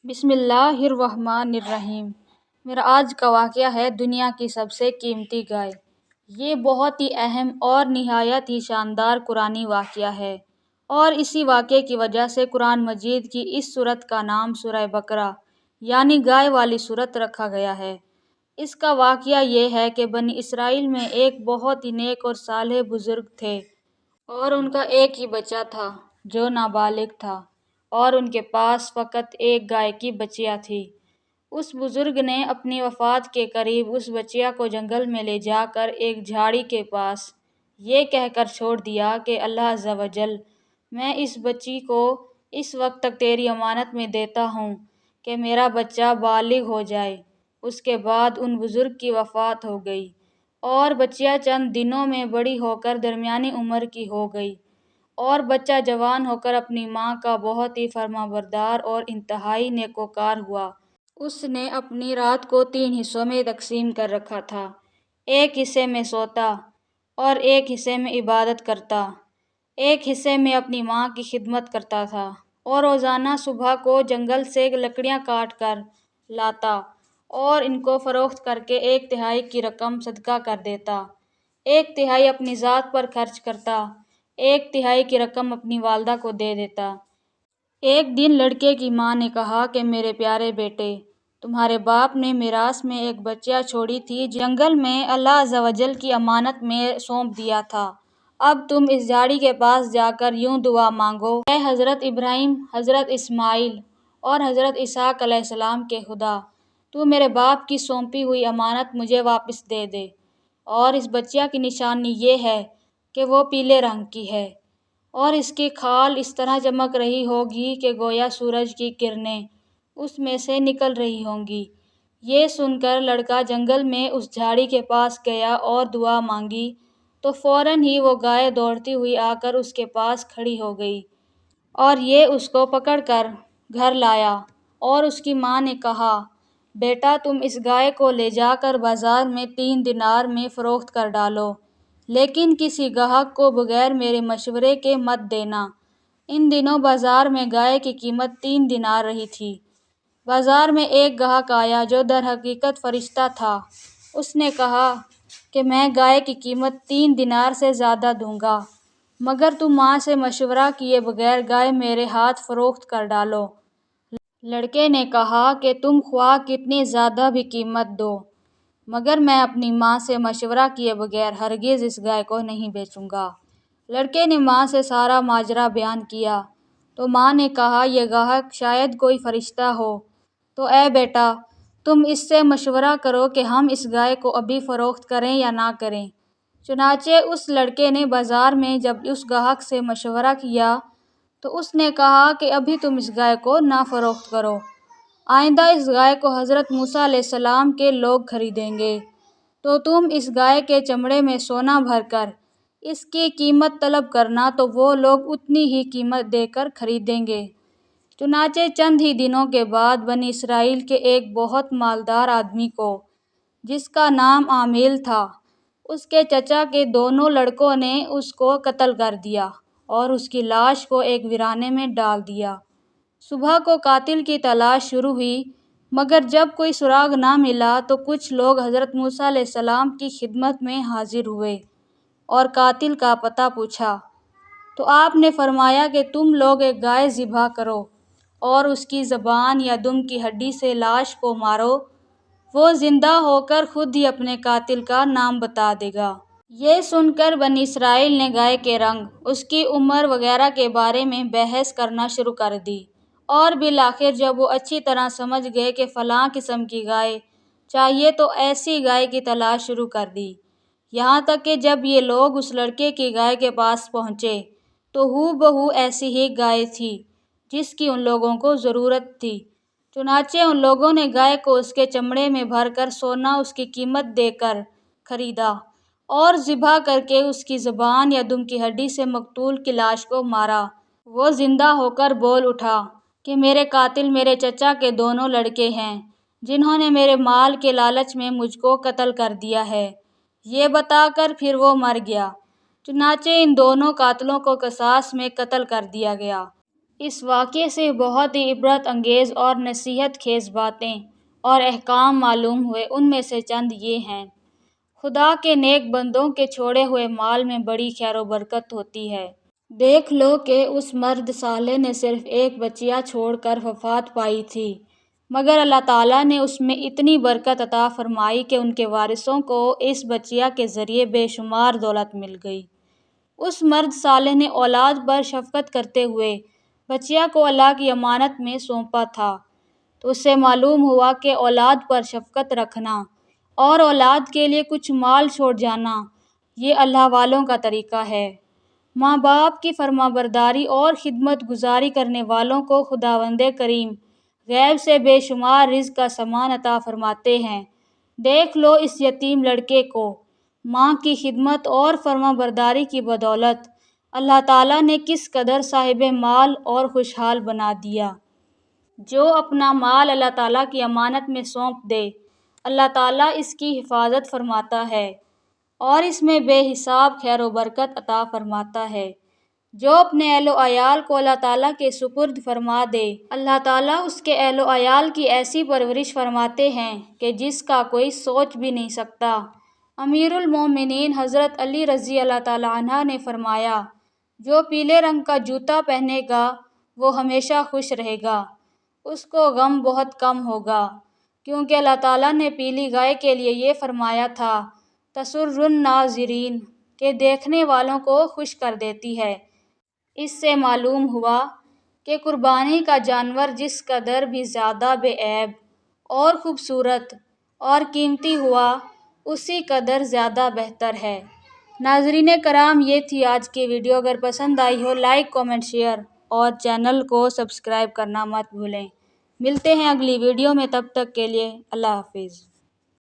بسم اللہ الرحمن الرحیم۔ میرا آج کا واقعہ ہے دنیا کی سب سے قیمتی گائے۔ یہ بہت ہی اہم اور نہایت ہی شاندار قرآنی واقعہ ہے، اور اسی واقعے کی وجہ سے قرآن مجید کی اس سورت کا نام سورہ بقرہ یعنی گائے والی سورت رکھا گیا ہے۔ اس کا واقعہ یہ ہے کہ بنی اسرائیل میں ایک بہت ہی نیک اور صالح بزرگ تھے، اور ان کا ایک ہی بچہ تھا جو نابالغ تھا، اور ان کے پاس فقط ایک گائے کی بچیا تھی۔ اس بزرگ نے اپنی وفات کے قریب اس بچیا کو جنگل میں لے جا کر ایک جھاڑی کے پاس یہ کہہ کر چھوڑ دیا کہ اللہ عز و جل، میں اس بچی کو اس وقت تک تیری امانت میں دیتا ہوں کہ میرا بچہ بالغ ہو جائے۔ اس کے بعد ان بزرگ کی وفات ہو گئی، اور بچیا چند دنوں میں بڑی ہو کر درمیانی عمر کی ہو گئی، اور بچہ جوان ہو کر اپنی ماں کا بہت ہی فرمانبردار اور انتہائی نیکوکار ہوا۔ اس نے اپنی رات کو 3 حصوں میں تقسیم کر رکھا تھا، ایک حصے میں سوتا اور ایک حصے میں عبادت کرتا، ایک حصے میں اپنی ماں کی خدمت کرتا تھا، اور روزانہ صبح کو جنگل سے لکڑیاں کاٹ کر لاتا اور ان کو فروخت کر کے 1/3 کی رقم صدقہ کر دیتا، 1/3 اپنی ذات پر خرچ کرتا، 1/3 کی رقم اپنی والدہ کو دے دیتا۔ ایک دن لڑکے کی ماں نے کہا کہ میرے پیارے بیٹے، تمہارے باپ نے میراث میں ایک بچیا چھوڑی تھی، جنگل میں اللہ عز و جل کی امانت میں سونپ دیا تھا۔ اب تم اس جھاڑی کے پاس جا کر یوں دعا مانگو، اے حضرت ابراہیم، حضرت اسماعیل اور حضرت اسحاق علیہ السلام کے خدا، تو میرے باپ کی سونپی ہوئی امانت مجھے واپس دے دے۔ اور اس بچیا کی نشانی یہ ہے کہ وہ پیلے رنگ کی ہے، اور اس کی کھال اس طرح چمک رہی ہوگی کہ گویا سورج کی کرنیں اس میں سے نکل رہی ہوں گی۔ یہ سن کر لڑکا جنگل میں اس جھاڑی کے پاس گیا اور دعا مانگی، تو فوراً ہی وہ گائے دوڑتی ہوئی آ کر اس کے پاس کھڑی ہو گئی، اور یہ اس کو پکڑ کر گھر لایا۔ اور اس کی ماں نے کہا، بیٹا، تم اس گائے کو لے جا کر بازار میں 3 دینار میں فروخت کر ڈالو، لیکن کسی گاہک کو بغیر میرے مشورے کے مت دینا۔ ان دنوں بازار میں گائے کی قیمت 3 دینار رہی تھی۔ بازار میں ایک گاہک آیا جو در حقیقت فرشتہ تھا۔ اس نے کہا کہ میں گائے کی قیمت 3 دینار سے زیادہ دوں گا، مگر تم ماں سے مشورہ کیے بغیر گائے میرے ہاتھ فروخت کر ڈالو۔ لڑکے نے کہا کہ تم خواہ کتنی زیادہ بھی قیمت دو، مگر میں اپنی ماں سے مشورہ کیے بغیر ہرگز اس گائے کو نہیں بیچوں گا۔ لڑکے نے ماں سے سارا ماجرا بیان کیا، تو ماں نے کہا، یہ گاہک شاید کوئی فرشتہ ہو، تو اے بیٹا، تم اس سے مشورہ کرو کہ ہم اس گائے کو ابھی فروخت کریں یا نہ کریں۔ چنانچہ اس لڑکے نے بازار میں جب اس گاہک سے مشورہ کیا تو اس نے کہا کہ ابھی تم اس گائے کو نہ فروخت کرو، آئندہ اس گائے کو حضرت موسیٰ علیہ السلام کے لوگ خریدیں گے، تو تم اس گائے کے چمڑے میں سونا بھر کر اس کی قیمت طلب کرنا، تو وہ لوگ اتنی ہی قیمت دے کر خریدیں گے۔ چنانچہ چند ہی دنوں کے بعد بنی اسرائیل کے ایک بہت مالدار آدمی کو، جس کا نام عامل تھا، اس کے چچا کے دونوں لڑکوں نے اس کو قتل کر دیا اور اس کی لاش کو ایک ویرانے میں ڈال دیا۔ صبح کو قاتل کی تلاش شروع ہوئی، مگر جب کوئی سراغ نہ ملا تو کچھ لوگ حضرت موسیٰ علیہ السلام کی خدمت میں حاضر ہوئے اور قاتل کا پتہ پوچھا، تو آپ نے فرمایا کہ تم لوگ ایک گائے ذبح کرو اور اس کی زبان یا دم کی ہڈی سے لاش کو مارو، وہ زندہ ہو کر خود ہی اپنے قاتل کا نام بتا دے گا۔ یہ سن کر بنی اسرائیل نے گائے کے رنگ، اس کی عمر وغیرہ کے بارے میں بحث کرنا شروع کر دی، اور بالآخر جب وہ اچھی طرح سمجھ گئے کہ فلاں قسم کی گائے چاہیے تو ایسی گائے کی تلاش شروع کر دی۔ یہاں تک کہ جب یہ لوگ اس لڑکے کی گائے کے پاس پہنچے تو ہو بہو ایسی ہی گائے تھی جس کی ان لوگوں کو ضرورت تھی۔ چنانچہ ان لوگوں نے گائے کو اس کے چمڑے میں بھر کر سونا اس کی قیمت دے کر خریدا، اور ذبح کر کے اس کی زبان یا دم کی ہڈی سے مقتول کی لاش کو مارا۔ وہ زندہ ہو کر بول اٹھا کہ میرے قاتل میرے چچا کے دونوں لڑکے ہیں، جنہوں نے میرے مال کے لالچ میں مجھ کو قتل کر دیا ہے۔ یہ بتا کر پھر وہ مر گیا۔ چنانچہ ان دونوں قاتلوں کو قصاص میں قتل کر دیا گیا۔ اس واقعے سے بہت ہی عبرت انگیز اور نصیحت خیز باتیں اور احکام معلوم ہوئے۔ ان میں سے چند یہ ہیں: خدا کے نیک بندوں کے چھوڑے ہوئے مال میں بڑی خیر و برکت ہوتی ہے۔ دیکھ لو کہ اس مرد صالح نے صرف ایک بچیا چھوڑ کر وفات پائی تھی، مگر اللہ تعالیٰ نے اس میں اتنی برکت عطا فرمائی کہ ان کے وارثوں کو اس بچیا کے ذریعے بے شمار دولت مل گئی۔ اس مرد صالح نے اولاد پر شفقت کرتے ہوئے بچیا کو اللہ کی امانت میں سونپا تھا، تو اس سے معلوم ہوا کہ اولاد پر شفقت رکھنا اور اولاد کے لیے کچھ مال چھوڑ جانا یہ اللہ والوں کا طریقہ ہے۔ ماں باپ کی فرمانبرداری اور خدمت گزاری کرنے والوں کو خداوند کریم غیب سے بے شمار رزق کا سامان عطا فرماتے ہیں۔ دیکھ لو اس یتیم لڑکے کو، ماں کی خدمت اور فرمانبرداری کی بدولت اللہ تعالیٰ نے کس قدر صاحب مال اور خوشحال بنا دیا۔ جو اپنا مال اللہ تعالیٰ کی امانت میں سونپ دے، اللہ تعالیٰ اس کی حفاظت فرماتا ہے اور اس میں بے حساب خیر و برکت عطا فرماتا ہے۔ جو اپنے اہل و عیال کو اللہ تعالیٰ کے سپرد فرما دے، اللہ تعالیٰ اس کے اہل و عیال کی ایسی پرورش فرماتے ہیں کہ جس کا کوئی سوچ بھی نہیں سکتا۔ امیر المومنین حضرت علی رضی اللہ تعالیٰ عنہ نے فرمایا، جو پیلے رنگ کا جوتا پہنے گا وہ ہمیشہ خوش رہے گا، اس کو غم بہت کم ہوگا، کیونکہ اللہ تعالیٰ نے پیلی گائے کے لیے یہ فرمایا تھا، تسر الناظرین، کہ دیکھنے والوں کو خوش کر دیتی ہے۔ اس سے معلوم ہوا کہ قربانی کا جانور جس قدر بھی زیادہ بے عیب اور خوبصورت اور قیمتی ہوا، اسی قدر زیادہ بہتر ہے۔ ناظرین کرام، یہ تھی آج کی ویڈیو۔ اگر پسند آئی ہو لائک، کامنٹ، شیئر اور چینل کو سبسکرائب کرنا مت بھولیں۔ ملتے ہیں اگلی ویڈیو میں، تب تک کے لیے اللہ حافظ۔